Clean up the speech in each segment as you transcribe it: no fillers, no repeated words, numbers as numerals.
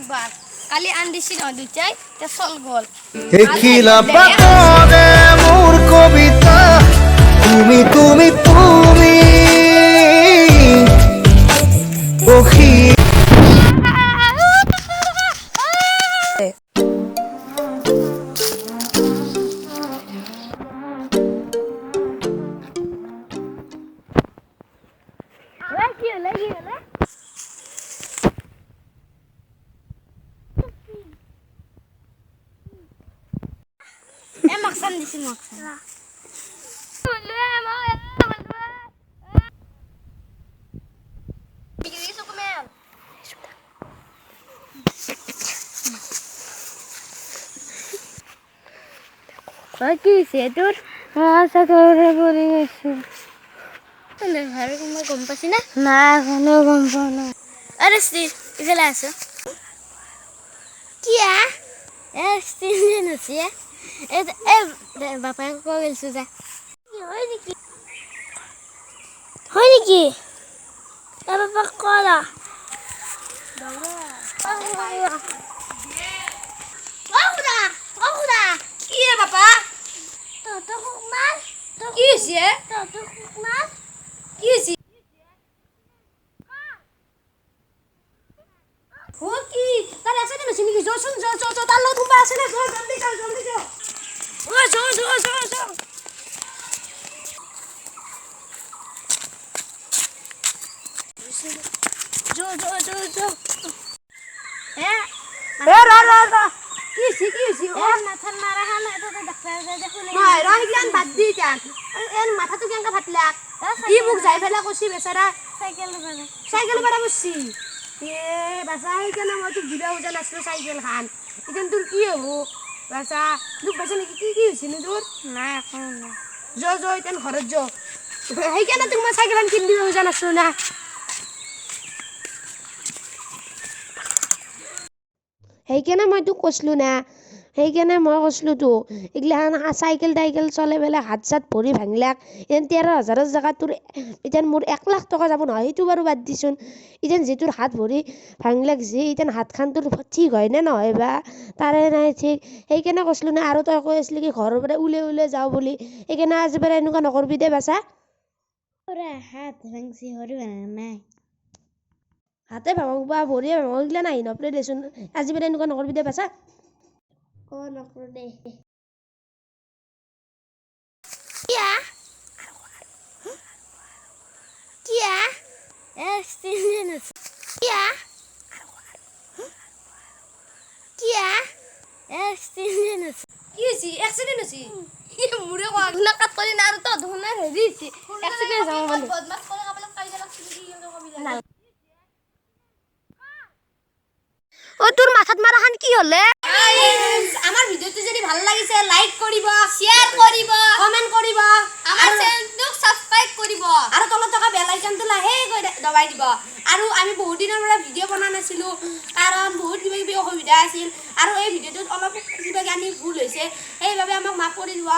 একবার কালি আন্দিছি ন দুটাই তে চল গল দেখিলা পাতরে মোর কবিতা তুমি তুমি তুমি পখী maksan di sini maksan. Lagi sih tur, masa kau boleh ngasih. Tanda hari kamu kompas ini? Nah, kamu kompas. Ada sih, bisa langsung. Kia? Sih ini sih ya. Bapak aku kau will susah. Hoi niki. Bapak kau lah. Aku dah. Iya bapak. Toto kukman. Iya sih ya. Toto kukman. Iya sih. Oke, tadi asal di sini jo, talo tumba asal jo, joldi jo. Oh, jo. Jo. Ra. Ki sih. Oh, mathan marahan itu dokter দেখো না। নাই, রহিলান বাদ দি যান। এর মাথা তো কেন ফাটলা? কি book যাই ফেলা কইছি বেচারা। সাইকেল বাড়া বসছি। বাসা কেন মই তো ভিডিও উজান আসলো সাইকেল খান। ইতেন তোর কি হবো? বাসা, দুখ বাসা নাকি কি হইছে নি তোর? না এখন না। জো ইতেন ঘরত জো। হেই কেন তুমি সাইকেল আন কিন দিও উজান আসলো না। সেইকাৰণে মই তোক কৈছিলোঁ না সেইকাৰণে মই কৈছিলোঁ তো এইগিলাখান চাইকেল টাইকেল চলাই পেলাই হাত চাত ভৰি ভাঙিলাক এতিয়া 13,000 জেগাত তোৰ এতিয়া মোৰ 1 লাখ টকা যাব নহয় সেইটো বাৰু বাদ দিচোন এতিয়া যে তোৰ হাত ভৰি ভাঙিলাক যে এতিয়া হাতখান তোৰ ঠিক হয় নে নহয় বা তাৰে নাই ঠিক সেইকাৰণে কৈছিলোঁ না আৰু তই কৈ আছিলি কি ঘৰৰ পৰা উলে যাওঁ বুলি সেইকাৰণে আজি পৰা এনেকুৱা নকৰবি দে বাচা হাত ভাঙছি ভৰি ভাঙা নাই হাতে ভাঙক বা ভৰিয়ে ভাঙক এইগিলা নাহি নপৰে দেচোন আজি পৰা এনেকুৱা নকৰবি দে বাচা নকৰো দে Kia accident কি হইছি অ্যাক্সিডেন্ট হইছি মুরে ওয়াগনা কাট করি না আর তো ধুনা হেরিছি অ্যাক্সিডেন্ট যাও বলে বদমাশ করে কাবলে কাইজা লাগছিল কি কবি না ও তোর মাথাত মারাখান কি হলে আমার ভিডিওটো যদি ভালো লাগিছে লাইক করিব শেয়ার করিব কমেন্ট করিব আমার চ্যানেলটো সাবস্ক্রাইব করিব আর তলত থকা বেল আইকনটো লাহে কই দবাই দিব আৰু আমি বহুত দিনৰ পৰা ভিডিও বনা নাছিলো কাৰণ বহুত কিবা অসুবিধা আছিল আৰু এই ভিডিওটোত অলপ কিবা গানি ভুল হৈছে সেইভাবে আমাক মাফ কৰি দিব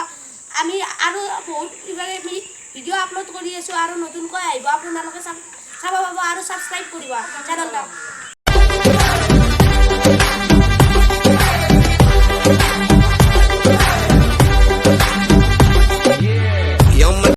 আমি আৰু বহুত কিবা ভিডিও আপলোড কৰি আছো আৰু নতুনকৈ আহিব আপোনালোকে চাব পাব আৰু সাবস্ক্ৰাইব কৰিব চ্যানেলটো